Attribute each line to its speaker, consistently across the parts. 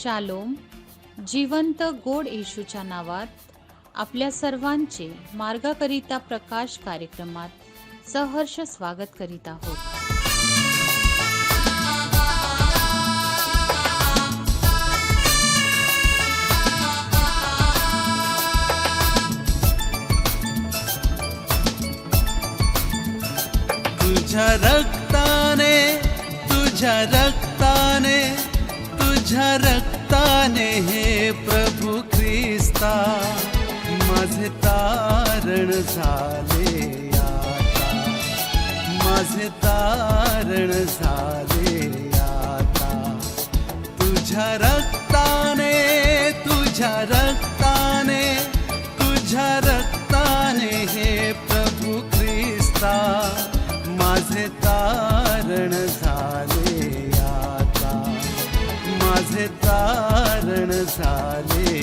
Speaker 1: Shalom. जिवंत गोड येशूच्या नावात आपल्या सर्वांचे मार्गाकरिता प्रकाश कार्यक्रमात सहर्ष स्वागत करीत आहोत.
Speaker 2: तुझ्या रक्ताने, तुझ्या रक्ताने, तुझ्या रक्ताने हे प्रभू ख्रिस्ता माझे तारण झाले आता, माझे तारण झाले आता. तुझ्या रक्ताने, तुझ्या रक्ताने, तुझ्या रक्ताने हे प्रभू ख्रिस्ता माझे तारण झाले आता, माझे तारण झाले.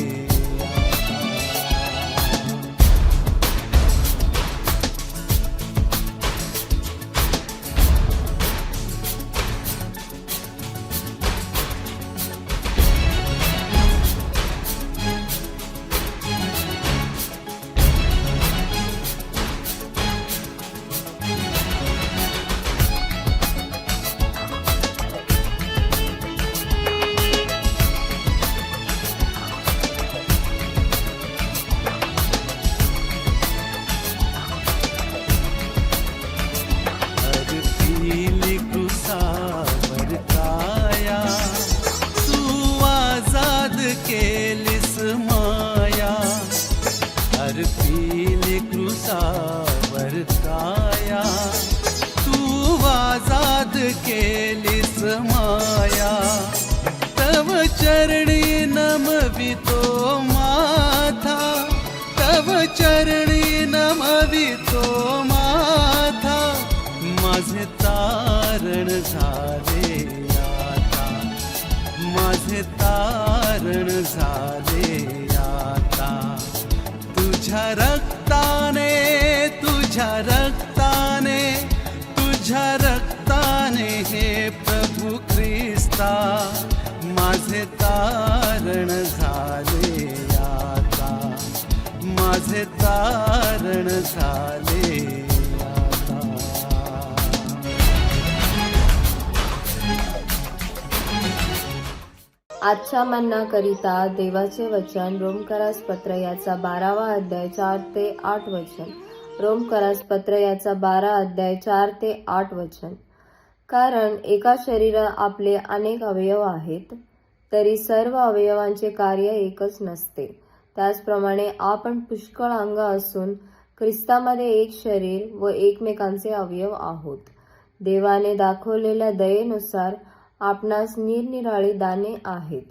Speaker 2: केलीस माया, अर्पिली क्रूसावर काया, तू आजाद केलीस माया. तव चरणी नमवितो माथा, तव चरणी नमवितो माथा. माझे तारण झाले आता, माझे तारण झाले आता. तुझ्या रक्ताने, तुझ्या रक्ताने, तुझ्या रक्ताने हे प्रभू ख्रिस्ता माझे तारण झाले आता, माझे तारण झाले आता.
Speaker 3: आजच्या मन्नाकरिता देवाचे वचन रोमकरास पत्र याचा 12वा अध्याय 4 ते 8 वचन. रोमकरास पत्र याचा 12 अध्याय 4 ते 8 वचन. कारण एका शरीरात आपले अनेक अवयव आहेत, तरी सर्व अवयवांचे कार्य एकच नसते. त्याचप्रमाणे आपण पुष्कळ अंग असून ख्रिस्तामध्ये एक शरीर व एकमेकांचे अवयव आहोत. देवाने दाखवलेल्या दयेनुसार आपणास निरनिराळी दाने आहेत.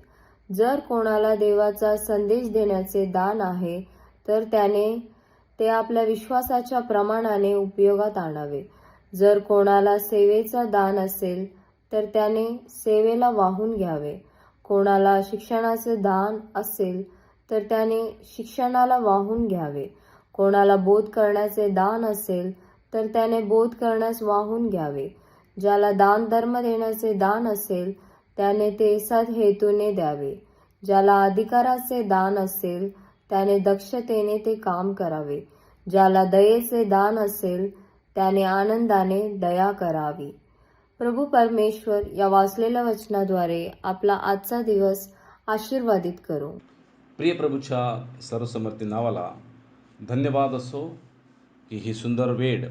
Speaker 3: जर कोणाला देवाचा संदेश देण्याचे दान आहे, तर त्याने ते आपल्या विश्वासाच्या प्रमाणाने उपयोगात आणावे. जर कोणाला सेवेचा दान असेल, तर त्याने सेवेला वाहून घ्यावे. कोणाला शिक्षणाचे दान असेल, तर त्याने शिक्षणाला वाहून घ्यावे. कोणाला बोध करण्याचे दान असेल, तर त्याने बोध करण्यास वाहून घ्यावे. ज्याला दान धर्म देण्याचे दान असेल, त्याने ते सद्हेतूने द्यावे. ज्याला अधिकाराचे दान असेल, त्याने दक्षतेने ते काम करावे. ज्याला दयेचे दान असेल, त्याने आनंदाने दया करावी. प्रभू परमेश्वर या वाचलेल्या वचनाद्वारे आपला आजचा दिवस आशीर्वादित करू.
Speaker 4: प्रिय प्रभूच्या सर्वसमर्थी नावाला धन्यवाद असो की ही सुंदर वेळ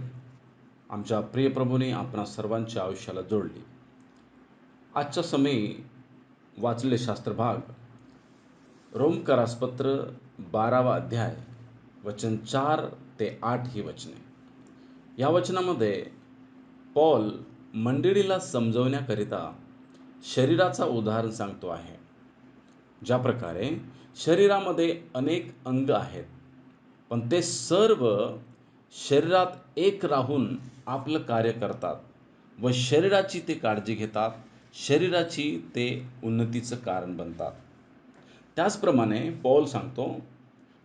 Speaker 4: आमच्या प्रिय प्रभूने आपणा सर्वांच्या आयुष्याला जोडली. आजच्या समयी वाचलेले शास्त्रभाग रोमकरास पत्र 12वा अध्याय वचन 4 ते 8 ही वचने. या वचनामध्ये पॉल मंडळीला समजवण्याकरिता शरीराचा उदाहरण सांगतो आहे. ज्या प्रकारे शरीरामध्ये अनेक अंग आहेत, पण ते सर्व शरीरात एक राहून आपलं कार्य करतात व शरीराची ते काळजी घेतात, शरीराची ते उन्नतीचं कारण बनतात. त्याचप्रमाणे पौल सांगतो,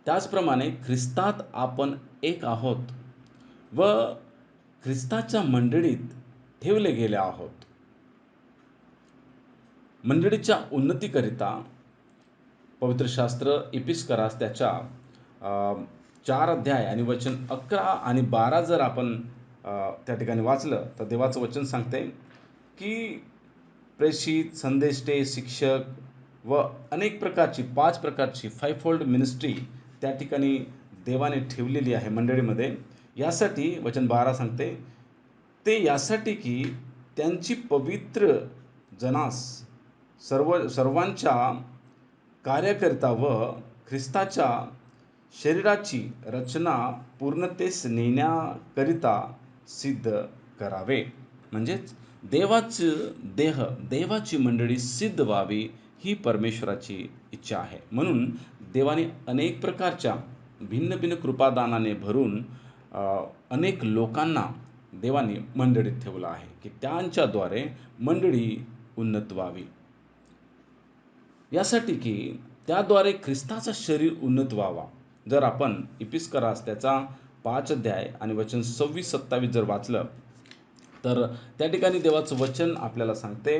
Speaker 4: त्याचप्रमाणे ख्रिस्तात आपण एक आहोत व ख्रिस्ताच्या मंडळीत ठेवले गेले आहोत. मंडळीच्या उन्नतीकरिता पवित्रशास्त्र इपिस्करास त्याच्या 4 अध्याय आणि वचन 11 आणि 12 जर आपण त्या ठिकाणी वाचलं तर देवाचं वचन सांगते की प्रेषित, संदेष्टे, शिक्षक व अनेक प्रकारची 5 प्रकारची 5-fold मिनिस्ट्री त्या ठिकाणी देवाने ठेवलेली आहे मंडळीमध्ये. यासाठी वचन 12 सांगते, ते यासाठी की त्यांची पवित्र जनास सर्वांच्या कार्यकर्ता व ख्रिस्ताच्या शरीराची रचना पूर्णतेस नेण्याकरिता सिद्ध करावे. म्हणजेच देवाची मंडळी सिद्ध व्हावी ही परमेश्वराची इच्छा आहे. म्हणून देवाने अनेक प्रकारच्या भिन्न भिन्न कृपादानाने भरून अनेक लोकांना देवाने मंडळीत ठेवलं आहे की त्यांच्याद्वारे मंडळी उन्नत व्हावी. यासाठी की त्याद्वारे ख्रिस्ताचं शरीर उन्नत व्हावा. जर आपण इपिस्करास त्याचा 5 अध्याय आणि वचन 26-27 जर वाचलं तर त्या ठिकाणी देवाचं वचन आपल्याला सांगते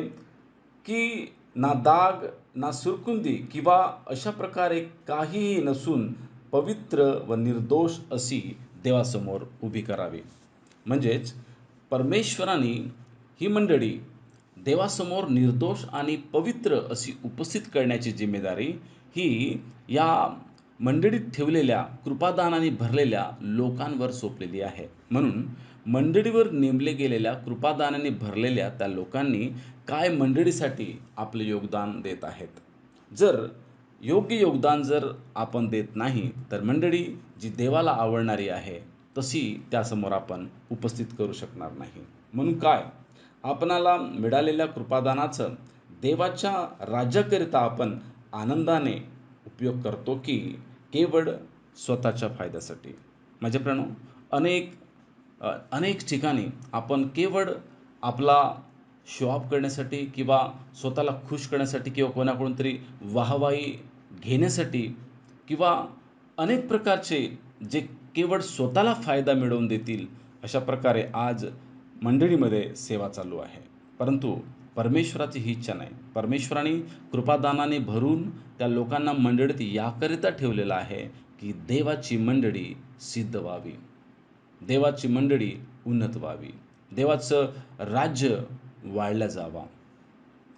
Speaker 4: की ना दाग ना सुरकुंदी किंवा अशा प्रकारे काहीही नसून पवित्र व निर्दोष अशी देवासमोर उभी करावी. म्हणजेच परमेश्वराने ही मंडळी देवासमोर निर्दोष आणि पवित्र अशी उपस्थित करण्याची जिम्मेदारी ही या मंडळीत ठेवलेल्या कृपादानाने भरलेल्या लोकांवर सोपलेली आहे. म्हणून मंडळीवर नेमले गेलेल्या कृपादानाने भरलेल्या त्या लोकांनी काय मंडळीसाठी आपले योगदान देत आहेत. जर योग्य योगदान जर आपण देत नाही तर मंडळी जी देवाला आवडणारी आहे तशी त्यासमोर आपण उपस्थित करू शकणार नाही. म्हणून काय आपणाला मिळालेल्या कृपादानाचं देवाच्या राज्याकरिता आपण आनंदाने उपयोग करतो की केवळ स्वतःच्या फायद्यासाठी. माझे प्रणव, अनेक ठिकाणी आपण केवळ आपला शो ऑफ करण्यासाठी किंवा स्वतःला खुश करण्यासाठी किंवा कोणाकडून तरी वाहवाही घेण्यासाठी किंवा अनेक प्रकारचे जे केवळ स्वतःला फायदा मिळवून देतील अशा प्रकारे आज मंडळीमध्ये सेवा चालू आहे. परंतु परमेश्वराची ही इच्छा नाही. परमेश्वराने कृपादानाने भरून त्या लोकांना मंडळीत याकरिता ठेवलेलं आहे की देवाची मंडळी सिद्ध व्हावी, देवाची मंडळी उन्नत व्हावी, देवाचं राज्य वाढलं जावा.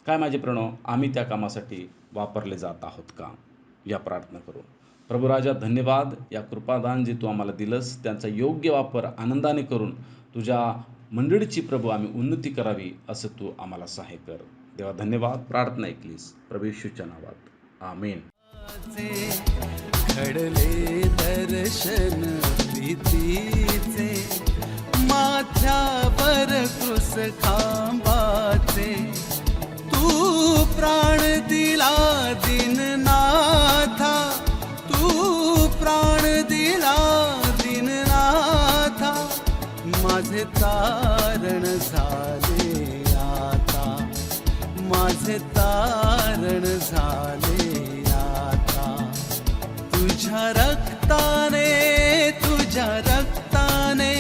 Speaker 4: काय माझे प्रणव, आम्ही त्या कामासाठी वापरले जात आहोत का? या प्रार्थना करू. प्रभू राजा, धन्यवाद या कृपादान जे तू आम्हाला दिलंस त्यांचा योग्य वापर आनंदाने करून तुझ्या मंडळीची प्रभू आम्ही उन्नती करावी असं तू आम्हाला सहाय्य कर. देवा धन्यवाद. प्रार्थना ऐकलीस प्रभू येशूच्या नावात, आमेन.
Speaker 2: घडले दर्शन प्रीतीचे, माथ्यावर क्रूस खांबाचे, तू प्राण दिला दीननाथा, तू प्राण दिला दीननाथा, माझे तारण झाले आता, माझे तारण झाले आता, तुझ्या रक्ताने, तुझ्या रक्ताने,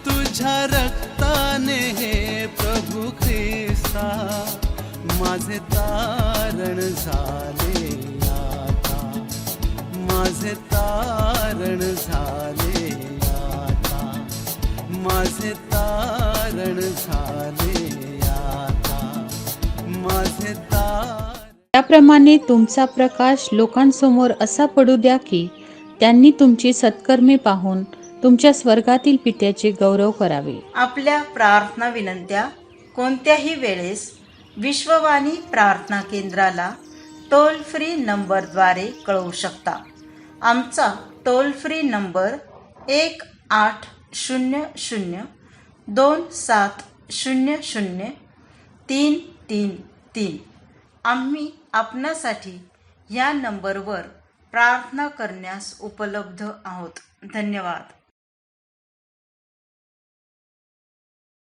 Speaker 2: तुझ्या रक्ताने हे प्रभू ख्रिस्ता, माझे तारण झाले आता, माझे तारण झाले आता, माझे तारण झाले आता, माझे
Speaker 1: त्याप्रमाणे तुमचा प्रकाश लोकांसमोर असा पडू द्या की त्यांनी तुमची सत्कर्मे पाहून तुमच्या स्वर्गातील पित्याचे गौरव करावे.
Speaker 5: आपल्या प्रार्थना विनंत्या कोणत्याही वेळेस विश्ववाणी प्रार्थना केंद्राला टोल फ्री नंबरद्वारे कळवू शकता. आमचा टोल फ्री नंबर 1-800-2700-333. आम्ही आपणासाठी या नंबरवर प्रार्थना करण्यास उपलब्ध आहोत. धन्यवाद.